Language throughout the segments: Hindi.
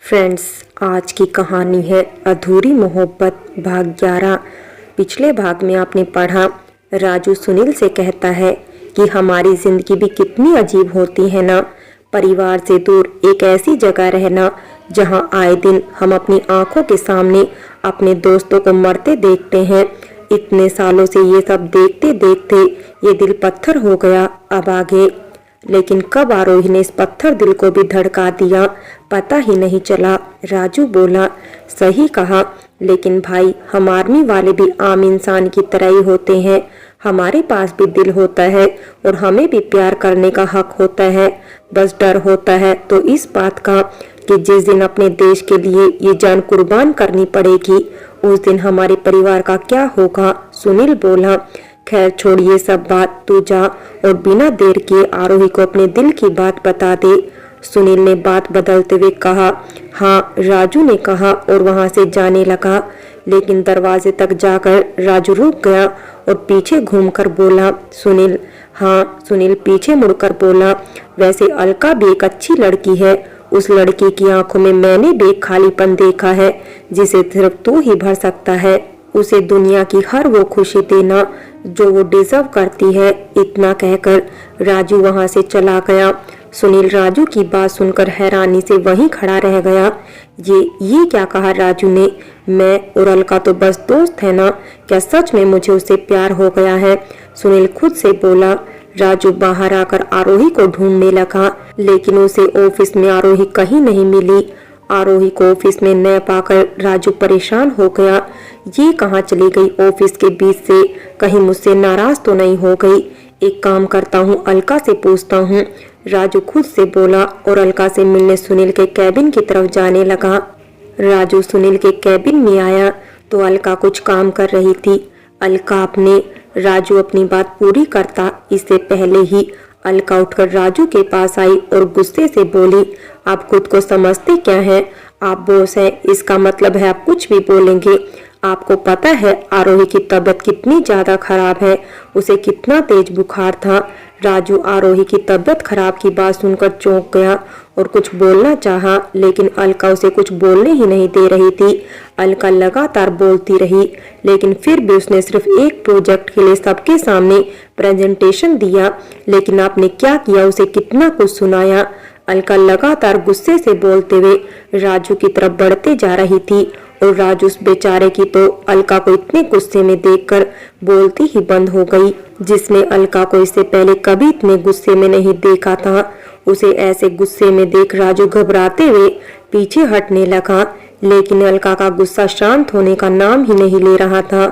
फ्रेंड्स, आज की कहानी है अधूरी मोहब्बत भाग 11। पिछले भाग में आपने पढ़ा, राजू सुनील से कहता है कि हमारी जिंदगी भी कितनी अजीब होती है ना। परिवार से दूर एक ऐसी जगह रहना जहां आए दिन हम अपनी आंखों के सामने अपने दोस्तों को मरते देखते हैं। इतने सालों से ये सब देखते देखते ये दिल पत्थर हो गया। अब आगे लेकिन कब आरोही ने इस पत्थर दिल को भी धड़का दिया, पता ही नहीं चला। राजू बोला, सही कहा, लेकिन भाई हम आर्मी वाले भी आम इंसान की तरह ही होते हैं। हमारे पास भी दिल होता है और हमें भी प्यार करने का हक होता है। बस डर होता है तो इस बात का कि जिस दिन अपने देश के लिए ये जान कुर्बान करनी पड़ेगी, उस दिन हमारे परिवार का क्या होगा। सुनील बोला, खैर छोड़िए सब बात, तू जा और बिना देर किए आरोही को अपने दिल की बात बता दे। सुनील ने बात बदलते हुए कहा। हाँ, राजू ने कहा और वहां से जाने लगा, लेकिन दरवाजे तक जाकर राजू रुक गया और पीछे घूमकर बोला, सुनील। हाँ, सुनील पीछे मुड़कर बोला, वैसे अलका भी एक अच्छी लड़की है। उस लड़की की आंखों में मैंने भी एक खालीपन देखा है जिसे सिर्फ तू ही भर सकता है। उसे दुनिया की हर वो खुशी देना जो वो डिजर्व करती है। इतना कहकर राजू वहां से चला गया। सुनील राजू की बात सुनकर हैरानी से वहीं खड़ा रह गया। ये क्या कहा राजू ने? मैं और अलका तो बस दोस्त है ना, क्या सच में मुझे उससे प्यार हो गया है? सुनील खुद से बोला। राजू बाहर आकर आरोही को ढूंढने लगा, लेकिन उसे ऑफिस में आरोही कहीं नहीं मिली। आरोही को ऑफिस में न पाकर राजू परेशान हो गया। ये कहाँ चली गई ऑफिस के बीच से? कहीं मुझसे नाराज तो नहीं हो गई? एक काम करता हूँ, अलका से पूछता हूँ, राजू खुद से बोला और अलका से मिलने सुनील के कैबिन की तरफ जाने लगा। राजू सुनील के कैबिन में आया तो अलका कुछ काम कर रही थी। अलका अपने राजू अपनी बात पूरी करता इससे पहले ही अलका उठकर राजू के पास आई और गुस्से से बोली, आप खुद को समझते क्या हैं? आप बॉस हैं, इसका मतलब है आप कुछ भी बोलेंगे। आपको पता है आरोही की तबीयत कितनी ज्यादा खराब है, उसे कितना तेज बुखार था। राजू आरोही की तबीयत खराब की बात सुनकर चौंक गया और कुछ बोलना चाहा, लेकिन अलका उसे कुछ बोलने ही नहीं दे रही थी। अलका लगातार बोलती रही, लेकिन फिर भी उसने सिर्फ एक प्रोजेक्ट के लिए सबके सामने प्रेजेंटेशन दिया। लेकिन आपने क्या किया, उसे कितना कुछ सुनाया। अलका लगातार गुस्से से बोलते हुए राजू की तरफ बढ़ते जा रही थी और राजू उस बेचारे की तो अलका को इतने गुस्से में देखकर बोलती ही बंद हो गई। जिसने अलका को इससे पहले कभी इतने गुस्से में नहीं देखा था। उसे ऐसे गुस्से में देख राजू घबराते हुए पीछे हटने लगा, लेकिन अलका का गुस्सा शांत होने का नाम ही नहीं ले रहा था।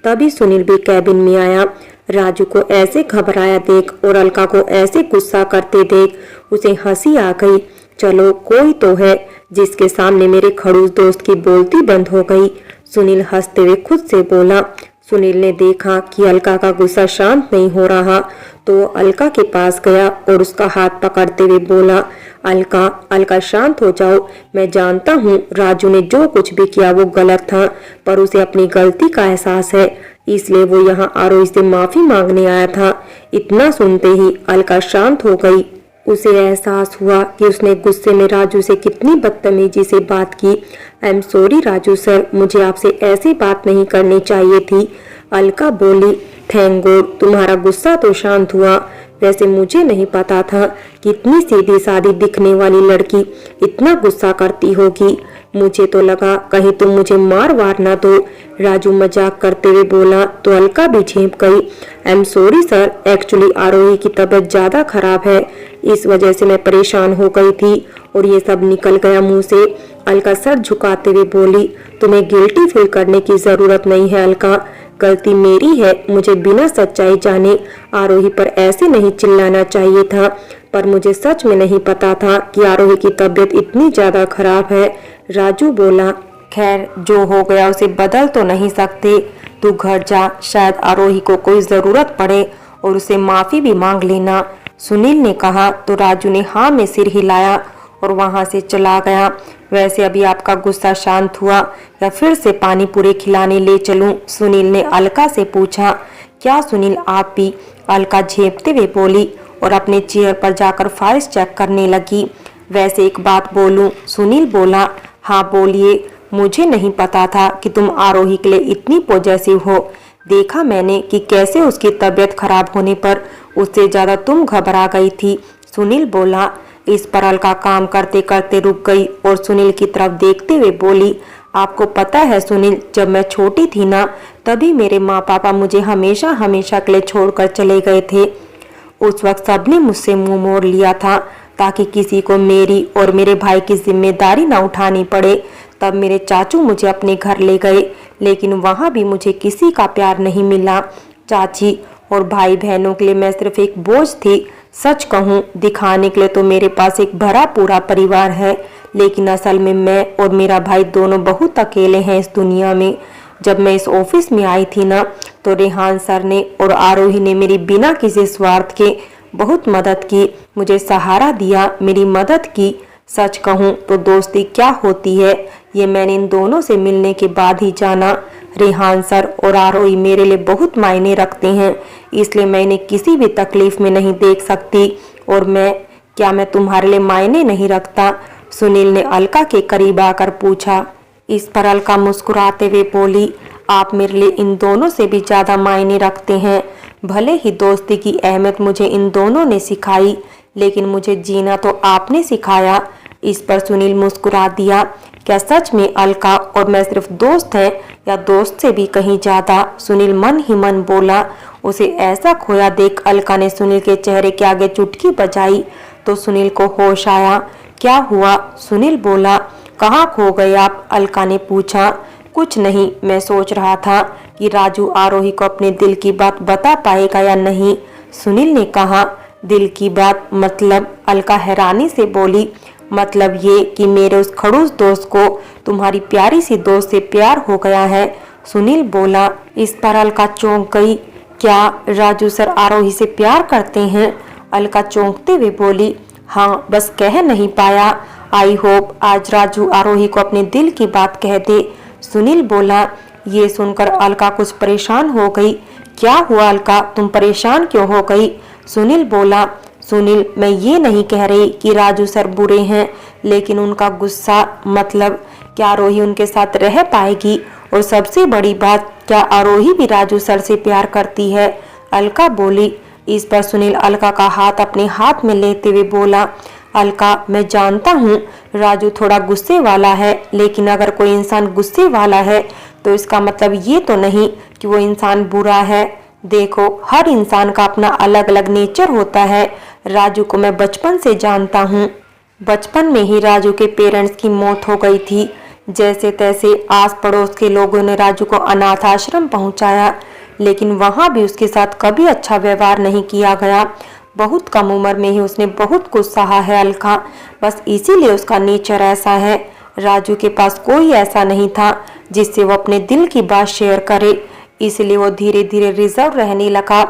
तभी सुनील भी कैबिन में आया। राजू को ऐसे घबराया देख और अलका को ऐसे गुस्सा करते देख उसे हंसी आ गई। चलो कोई तो है जिसके सामने मेरे खड़ूस दोस्त की बोलती बंद हो गई। सुनील हंसते हुए खुद से बोला। सुनील ने देखा कि अलका का गुस्सा शांत नहीं हो रहा तो अलका के पास गया और उसका हाथ पकड़ते हुए बोला, अलका, अलका शांत हो जाओ। मैं जानता हूँ राजू ने जो कुछ भी किया वो गलत था, पर उसे अपनी गलती का एहसास है, इसलिए वो यहाँ आरोही से माफी मांगने आया था। इतना सुनते ही अलका शांत हो गई। उसे एहसास हुआ कि उसने गुस्से में राजू से कितनी बदतमीजी से बात की। आई एम सॉरी राजू सर, मुझे आपसे ऐसी बात नहीं करनी चाहिए थी। अलका बोली, थैंक गॉड तुम्हारा गुस्सा तो शांत हुआ। वैसे मुझे नहीं पता था कि इतनी सीधी सादी दिखने वाली लड़की इतना गुस्सा करती होगी। मुझे तो लगा कहीं तुम मुझे मार वार ना दो। राजू मजाक करते हुए बोला तो अलका भी झेप गई। I am sorry sir, actually Aarohi की तबीयत ज्यादा खराब है, इस वजह से मैं परेशान हो गई थी और ये सब निकल गया मुंह से। अलका सर झुकाते हुए बोली, तुम्हें गिल्टी फील करने की जरूरत नहीं है अलका, गलती मेरी है। मुझे बिना सच्चाई जाने आरोही पर ऐसे नहीं चिल्लाना चाहिए था, पर मुझे सच में नहीं पता था कि आरोही की तबीयत इतनी ज्यादा खराब है। राजू बोला, खैर जो हो गया उसे बदल तो नहीं सकते, तू घर जा, शायद आरोही को कोई जरूरत पड़े और उसे माफी भी मांग लेना। सुनील ने कहा तो राजू ने हाँ में सिर हिलाया और वहां से चला गया। वैसे अभी आपका गुस्सा शांत हुआ या फिर से पानी पूरी खिलाने ले चलूं? सुनील ने अलका से पूछा। क्या सुनील आप भी? अलका झेपते हुए बोली और अपने चेयर पर जाकर फाइल्स चेक करने लगी। वैसे एक बात बोलूं? सुनील बोला। हाँ बोलिए। मुझे नहीं पता था कि तुम आरोही के लिए इतनी पॉजिटिव हो। देखा मैंने कि कैसे उसकी तबीयत खराब होने पर उससे ज्यादा तुम घबरा गई थी। सुनील बोला। इस पर अलका काम करते करते रुक गई और सुनील की तरफ देखते हुए बोली, आपको पता है सुनील, जब मैं छोटी थी ना, तभी मेरे माँ पापा मुझे हमेशा हमेशा के लिए छोड़कर चले गए थे। उस वक्त सबने मुझसे मुंह मोड़ लिया था ताकि किसी को मेरी और मेरे भाई की जिम्मेदारी ना उठानी पड़े। तब मेरे चाचू मुझे अपने घर ले गए, लेकिन वहाँ भी मुझे किसी का प्यार नहीं मिला। चाची और भाई बहनों के लिए मैं सिर्फ एक बोझ थी। सच कहूँ, दिखाने के लिए तो मेरे पास एक भरा पूरा परिवार है, लेकिन असल में मैं और मेरा भाई दोनों बहुत अकेले हैं इस दुनिया में। जब मैं इस ऑफिस में आई थी ना, तो रेहान सर ने और आरोही ने मेरी बिना किसी स्वार्थ के बहुत मदद की, मुझे सहारा दिया, मेरी मदद की। सच कहूँ तो दोस्ती क्या होती है, ये मैंने इन दोनों से मिलने के बाद ही जाना। रेहान सर और आरोही मेरे लिए बहुत मायने रखते हैं, इसलिए मैं इन्हें किसी भी तकलीफ में नहीं देख सकती। और मैं तुम्हारे लिए मायने नहीं रखता? सुनील ने अलका के करीब आकर पूछा। इस पर अलका मुस्कुराते हुए बोली, आप मेरे लिए इन दोनों से भी ज्यादा मायने रखते हैं। भले ही दोस्ती की अहमियत मुझे इन दोनों ने सिखाई, लेकिन मुझे जीना तो आपने सिखाया। इस पर सुनील मुस्कुरा दिया। क्या सच में अलका और मैं सिर्फ दोस्त हैं या दोस्त से भी कहीं ज्यादा? सुनील मन ही मन बोला। उसे ऐसा खोया देख अलका ने सुनील के चेहरे के आगे चुटकी बजाई तो सुनील को होश आया। क्या हुआ? सुनील बोला। कहाँ खो गए आप? अलका ने पूछा। कुछ नहीं, मैं सोच रहा था कि राजू आरोही को अपने दिल की बात बता पाएगा या नहीं। सुनील ने कहा। दिल की बात मतलब? अलका हैरानी से बोली। मतलब ये कि मेरे उस खड़ूस दोस्त को तुम्हारी प्यारी सी दोस्त से प्यार हो गया है। सुनील बोला। इस पर अलका चौंक गई। क्या राजू सर आरोही से प्यार करते हैं? अलका चौंकते हुए बोली। हाँ, बस कह नहीं पाया। आई होप आज राजू आरोही को अपने दिल की बात कह दे। सुनील बोला। ये सुनकर अलका कुछ परेशान हो गई। क्या हुआ अलका, तुम परेशान क्यों हो गई? सुनील बोला। सुनील, मैं ये नहीं कह रही कि राजू सर बुरे हैं, लेकिन उनका गुस्सा, मतलब क्या आरोही उनके साथ रह पाएगी? और सबसे बड़ी बात, क्या आरोही भी राजू सर से प्यार करती है? अलका बोली। इस पर सुनील अलका का हाथ अपने हाथ में लेते हुए बोला। अलका, मैं जानता हूँ राजू थोड़ा गुस्से वाला है, लेकिन अगर कोई इंसान गुस्से वाला है तो इसका मतलब ये तो नहीं कि वो इंसान बुरा है। देखो, हर इंसान का अपना अलग अलग नेचर होता है। राजू को मैं बचपन से जानता हूँ। बचपन में ही राजू के पेरेंट्स की मौत हो गई थी। जैसे तैसे आस पड़ोस के लोगों ने राजू को अनाथ आश्रम पहुँचाया, लेकिन वहाँ भी उसके साथ कभी अच्छा व्यवहार नहीं किया गया। बहुत कम उम्र में ही उसने बहुत कुछ सहा है अलका, बस इसीलिए उसका नेचर ऐसा है। राजू के पास कोई ऐसा नहीं था जिससे वो अपने दिल की बात शेयर करे, इसलिए वो धीरे धीरे रिजर्व रहने लगा।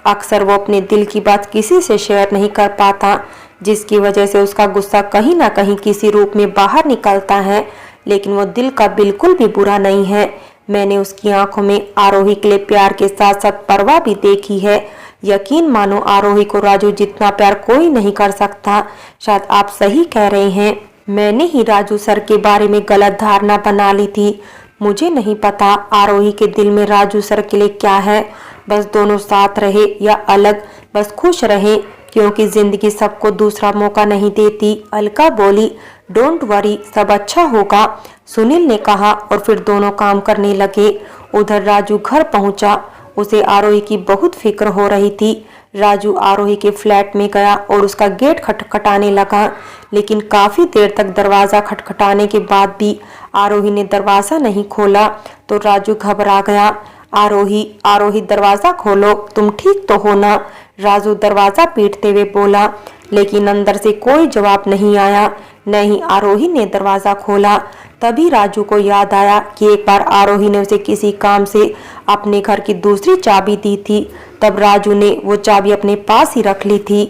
अक्सर वो अपने दिल की बात किसी से शेयर नहीं कर पाता, जिसकी वजह से उसका गुस्सा कहीं ना कहीं किसी रूप में बाहर निकलता है। लेकिन वो दिल का बिल्कुल भी बुरा नहीं है। मैंने उसकी आंखों में आरोही के लिए प्यार के साथ साथ परवाह भी देखी है। यकीन मानो, आरोही को राजू जितना प्यार कोई नहीं कर सकता। शायद आप सही कह रहे हैं, मैंने ही राजू सर के बारे में गलत धारणा बना ली थी। मुझे नहीं पता आरोही के दिल में राजू सर के लिए क्या है। बस दोनों साथ रहे या अलग, बस खुश रहे, क्योंकि जिंदगी सबको दूसरा मौका नहीं देती। अलका बोली। डोंट वरी, सब अच्छा होगा, सुनील ने कहा और फिर दोनों काम करने लगे। उधर राजू घर पहुंचा। उसे आरोही की बहुत फिक्र हो रही थी। राजू आरोही के फ्लैट में गया और उसका गेट खटखटाने लगा, लेकिन काफी देर तक दरवाजा खटखटाने के बाद भी आरोही ने दरवाजा नहीं खोला तो राजू घबरा गया। आरोही, आरोही दरवाजा खोलो, तुम ठीक तो हो ना? राजू दरवाजा पीटते हुए बोला, लेकिन अंदर से कोई जवाब नहीं आया। नहीं, आरोही ने दरवाजा खोला। तभी राजू को याद आया कि एक बार आरोही ने उसे किसी काम से अपने घर की दूसरी चाबी दी थी। तब राजू ने वो चाबी अपने पास ही रख ली थी।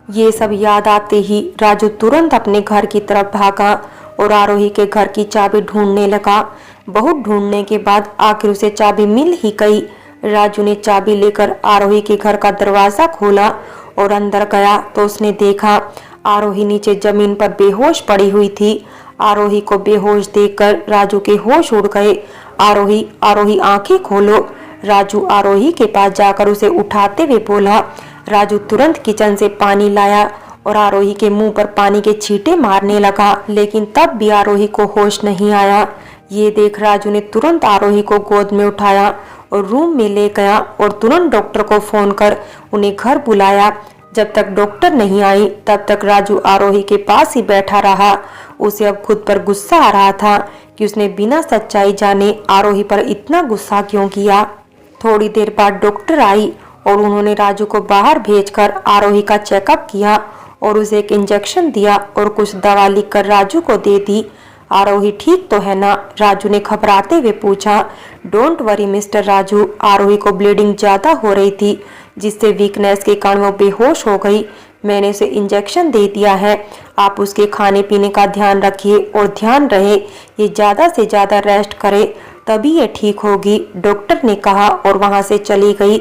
ये सब याद आते ही राजू तुरंत अपने घर की तरफ भागा और आरोही के घर की चाबी ढूंढने लगा। बहुत ढूंढने के बाद आखिर उसे चाबी मिल ही गई। राजू ने चाबी लेकर आरोही के घर का दरवाजा खोला और अंदर गया तो उसने देखा आरोही नीचे जमीन पर बेहोश पड़ी हुई थी। आरोही को बेहोश देखकर राजू के होश उड़ गए। आरोही आरोही आंखें खोलो। राजू आरोही के पास जाकर उसे उठाते हुए बोला। राजू तुरंत किचन से पानी लाया और आरोही के मुंह पर पानी के छींटे मारने लगा, लेकिन तब भी आरोही को होश नहीं आया। ये देख राजू ने तुरंत आरोही को गोद में उठाया और रूम में ले गया और तुरंत डॉक्टर को फोन कर उन्हें घर बुलाया। जब तक डॉक्टर नहीं आई तब तक राजू आरोही के पास ही बैठा रहा। उसे अब खुद पर गुस्सा आ रहा था कि उसने बिना सच्चाई जाने आरोही पर इतना गुस्सा क्यों किया। थोड़ी देर बाद डॉक्टर आई और उन्होंने राजू को बाहर भेजकर आरोही का चेकअप किया और उसे एक इंजेक्शन दिया और कुछ दवा लिखकर राजू को दे दी। आरोही ठीक तो है ना? राजू ने घबराते हुए पूछा। डोंट वरी मिस्टर राजू, आरोही को ब्लीडिंग ज्यादा हो रही थी जिससे वीकनेस के कारण वो बेहोश हो गई। मैंने उसे इंजेक्शन दे दिया है। आप उसके खाने पीने का ध्यान रखिए और ध्यान रहे ये ज्यादा से ज्यादा रेस्ट करे, तभी ये ठीक होगी, डॉक्टर ने कहा और वहां से चली गई।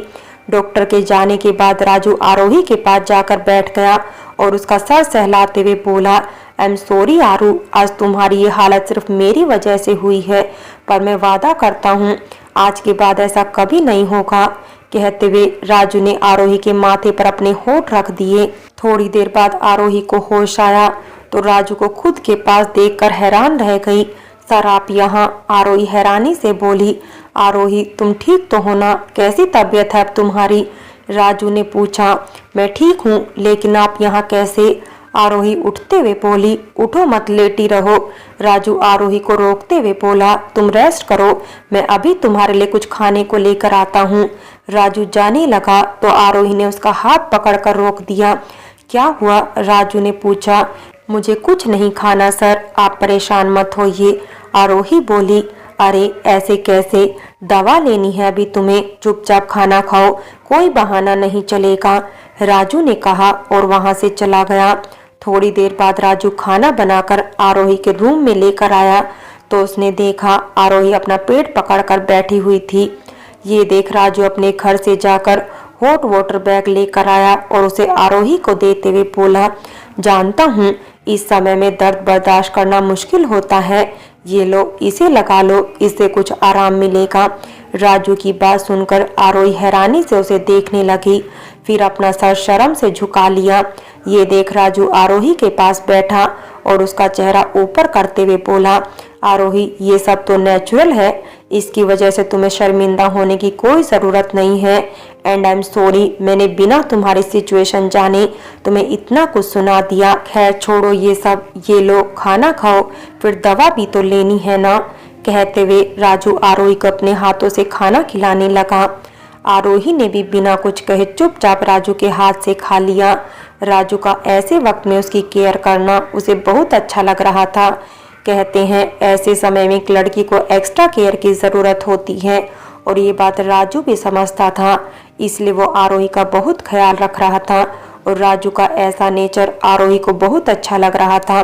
डॉक्टर के जाने के बाद राजू आरोही के पास जाकर बैठ गया और उसका सर सहलाते हुए बोला, आई एम सॉरी आरू, आज तुम्हारी ये हालत सिर्फ मेरी वजह से हुई है, पर मैं वादा करता हूँ आज के बाद ऐसा कभी नहीं होगा। कहते हुए राजू ने आरोही के माथे पर अपने होंठ रख दिए। थोड़ी देर बाद आरोही को होश आया तो राजू को खुद के पास देखकर हैरान रह गई। सर आप यहाँ? आरोही हैरानी से बोली। आरोही तुम ठीक तो हो ना? कैसी तबीयत है अब तुम्हारी? राजू ने पूछा। मैं ठीक हूँ, लेकिन आप यहाँ कैसे? आरोही उठते हुए बोली। उठो मत, लेटी रहो। राजू आरोही को रोकते हुए बोला, तुम रेस्ट करो, मैं अभी तुम्हारे लिए कुछ खाने को लेकर आता हूँ। राजू जाने लगा तो आरोही ने उसका हाथ पकड़कर रोक दिया। क्या हुआ? राजू ने पूछा। मुझे कुछ नहीं खाना सर, आप परेशान मत होइए, आरोही बोली। अरे ऐसे कैसे? दवा लेनी है अभी तुम्हें, चुपचाप खाना खाओ, कोई बहाना नहीं चलेगा, राजू ने कहा और वहां से चला गया। थोड़ी देर बाद राजू खाना बनाकर आरोही के रूम में लेकर आया तो उसने देखा आरोही अपना पेट पकड़कर बैठी हुई थी। ये देख राजू अपने घर से जाकर हॉट वाटर बैग लेकर आया और उसे आरोही को देते हुए बोला, जानता हूँ इस समय में दर्द बर्दाश्त करना मुश्किल होता है, ये लो इसे लगा लो, इससे कुछ आराम मिलेगा। राजू की बात सुनकर आरोही हैरानी से उसे देखने लगी, फिर अपना सर शर्म से झुका लिया। ये देख राजू आरोही के पास बैठा और उसका चेहरा ऊपर करते हुए बोला, आरोही ये सब तो नेचुरल है, इसकी वजह से तुम्हें शर्मिंदा होने की कोई ज़रूरत नहीं है। एंड आई एम सॉरी, मैंने बिना तुम्हारी सिचुएशन जाने तुम्हें इतना कुछ सुना दिया। खैर छोड़ो ये सब, ये लो खाना खाओ, फिर दवा भी तो लेनी है ना। कहते हुए राजू आरोही को अपने हाथों से खाना खिलाने लगा। आरोही ने भी बिना कुछ कहे चुपचाप राजू के हाथ से खा लिया। राजू का ऐसे वक्त में उसकी केयर करना उसे बहुत अच्छा लग रहा था। कहते हैं ऐसे समय में एक लड़की को एक्स्ट्रा केयर की ज़रूरत होती है और ये बात राजू भी समझता था, इसलिए वो आरोही का बहुत ख्याल रख रहा था और राजू का ऐसा नेचर आरोही को बहुत अच्छा लग रहा था।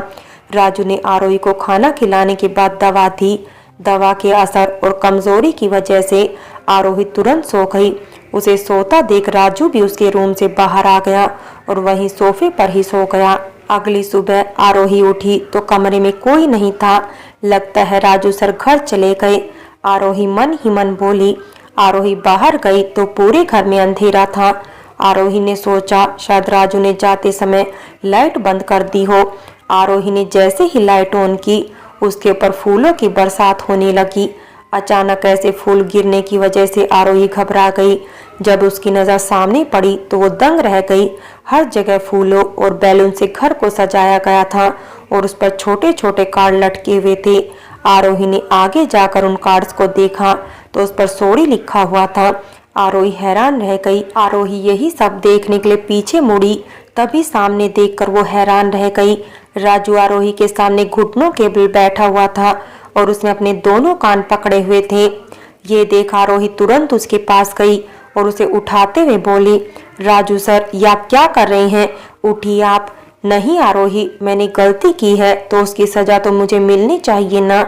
राजू ने आरोही को खाना खिलाने के बाद दवा दी। दवा के असर और कमजोरी की वजह से आरोही तुरंत सो गई। उसे सोता देख राजू भी उसके रूम से बाहर आ गया और वहीं सोफे पर ही सो गया। अगली सुबह आरोही उठी तो कमरे में कोई नहीं था। लगता है राजू सर घर चले गए, आरोही मन ही मन बोली। आरोही बाहर गई तो पूरे घर में अंधेरा था। आरोही ने सोचा शायद राजू ने जाते समय लाइट बंद कर दी हो। आरोही ने जैसे ही लाइट ऑन की उसके ऊपर फूलों की बरसात होने लगी। अचानक ऐसे फूल गिरने की वजह से आरोही घबरा गई। जब उसकी नज़र सामने पड़ी तो वो दंग रह गई। हर जगह फूलों और बैलून से घर को सजाया गया था और उस पर छोटे छोटे कार्ड लटके हुए थे। आरोही ने आगे जाकर उन कार्ड्स को देखा तो उस पर सॉरी लिखा हुआ था। आरोही हैरान रह गई। आरोही यही सब देखने के लिए पीछे मुड़ी, तभी सामने देखकर वो हैरान रह गई। राजू आरोही के सामने घुटनों के बल बैठा हुआ था और उसने अपने दोनों कान पकड़े हुए थे। ये देख आरोही तुरंत उसके पास गई और उसे उठाते हुए बोली, राजू सर ये आप क्या कर रहे हैं, उठिए आप। नहीं आरोही, मैंने गलती की है तो उसकी सजा तो मुझे मिलनी चाहिए ना।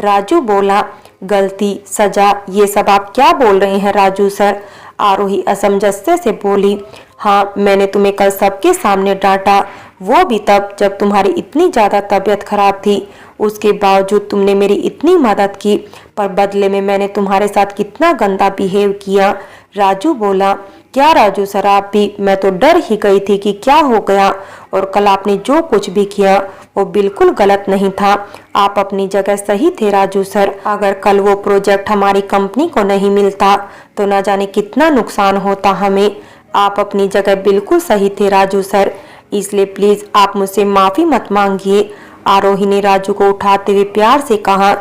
राजू बोला, गलती सजा ये सब आप क्या बोल रहे हैं राजू सर। आरोही असमंजस से बोली, हाँ मैंने तुम्हें कल सबके सामने डांटा, वो भी तब जब तुम्हारी इतनी ज़्यादा तबीयत खराब थी। उसके बावजूद तुमने मेरी इतनी मदद की, पर बदले में मैंने तुम्हारे साथ कितना गंदा बिहेव किया। राजू बोला, क्या राजू सर आप भी? मैं तो डर ही गई थी कि क्या हो गया। और कल आपने जो कुछ भी किया वो बिल्कुल गलत नहीं था। आप अपनी जगह सही थे राजू सर। अगर कल वो प्रोजेक्ट हमारी कंपनी को नहीं मिलता तो न जाने कितना नुकसान होता हमें। आप अपनी जगह बिल्कुल सही थे राजू सर, इसलिए प्लीज आप मुझसे माफी मत मांगिए। आरोही ने राजू को उठाते हुए प्यार से कहा।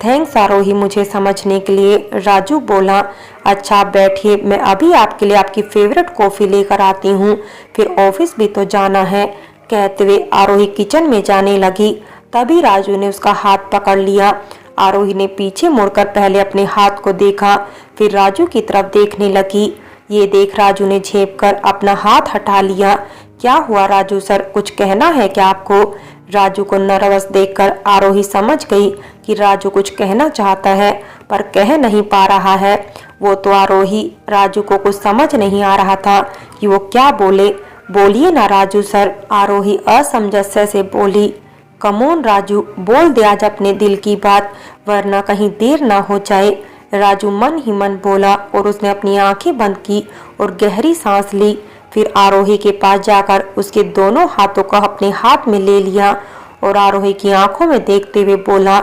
थैंक्स आरोही मुझे समझने के लिए। राजू बोला, अच्छा आप बैठिए, मैं अभी आपके लिए आपकी फेवरेट कॉफी लेकर आती हूँ, फिर ऑफिस भी तो जाना है। कहते हुए आरोही किचन में जाने लगी। तभी राजू ने उसका हाथ पकड़ लिया। आरोही ने पीछे मुड़कर पहले अपने हाथ को देखा, फिर राजू की तरफ देखने लगी। ये देख राजू ने झेप कर अपना हाथ हटा लिया। क्या हुआ राजू सर, कुछ कहना है क्या आपको? राजू को नर्वस देखकर आरोही समझ गई कि राजू कुछ कहना चाहता है पर कह नहीं पा रहा है। वो तो आरोही राजू को कुछ समझ नहीं आ रहा था कि वो क्या बोले। बोलिए ना राजू सर, आरोही असमंजस से बोली। कमोन राजू, बोल दे आज अपने दिल की बात, वरना कहीं देर ना हो जाए। राजू मन ही मन बोला और उसने अपनी आंखें बंद की और गहरी सांस ली। फिर आरोही के पास जाकर उसके दोनों हाथों को अपने हाथ में ले लिया और आरोही की आंखों में देखते हुए बोला,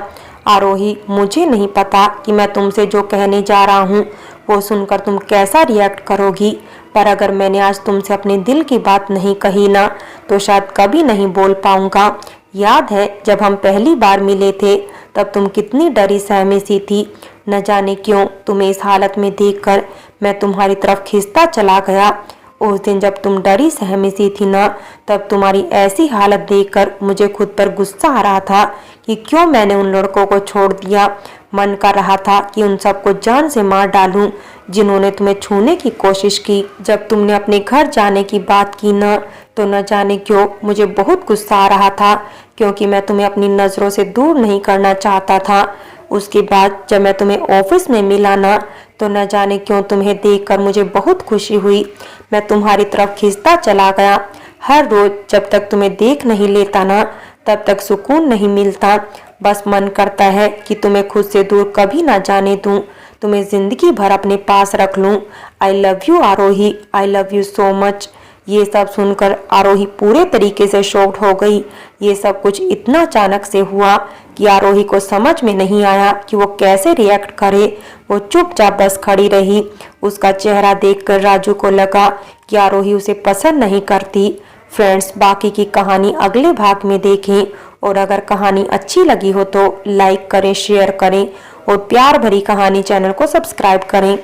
आरोही मुझे नहीं पता कि मैं तुमसे जो कहने जा रहा हूँ वो सुनकर तुम कैसा रिएक्ट करोगी, पर अगर मैंने आज तुमसे अपने दिल की बात नहीं कही ना तो शायद कभी नहीं बोल पाऊंगा। याद है जब हम पहली बार मिले थे तब तुम कितनी डरी सहमी सी थी। न जाने क्यों तुम्हें इस हालत में देखकर मैं तुम्हारी तरफ खिंचता चला गया। उस दिन जब तुम डरी सहमी सी थी ना, तब तुम्हारी ऐसी हालत देखकर मुझे खुद पर गुस्सा आ रहा था कि क्यों मैंने उन लड़कों को छोड़ दिया। मन कर रहा था कि उन सबको जान से मार डालूं जिन्होंने तुम्हें छूने की कोशिश की। जब तुमने अपने घर जाने की बात की ना, तो न जाने क्यों मुझे बहुत गुस्सा आ रहा था, क्योंकि मैं तुम्हें अपनी नज़रों से दूर नहीं करना चाहता था। उसके बाद जब मैं तुम्हें ऑफिस में मिला ना, तो न जाने क्यों तुम्हें देखकर मुझे बहुत खुशी हुई। मैं तुम्हारी तरफ खिंचता चला गया। हर रोज जब तक तुम्हें देख नहीं लेता ना, तब तक सुकून नहीं मिलता। बस मन करता है कि तुम्हें खुद से दूर कभी ना जाने दूं, तुम्हें जिंदगी भर अपने पास रख लूं। I love you Aarohi, I love you so much. ये सब सुनकर आरोही पूरे तरीके से शॉक्ड हो गई। ये सब कुछ इतना अचानक से हुआ कि आरोही को समझ में नहीं आया कि वो कैसे रिएक्ट करे। वो चुपचाप बस खड़ी रही। उसका चेहरा देखकर राजू को लगा कि आरोही उसे पसंद नहीं करती। फ्रेंड्स, बाकी की कहानी अगले भाग में देखें, और अगर कहानी अच्छी लगी हो तो लाइक करें, शेयर करें और प्यार भरी कहानी चैनल को सब्सक्राइब करें।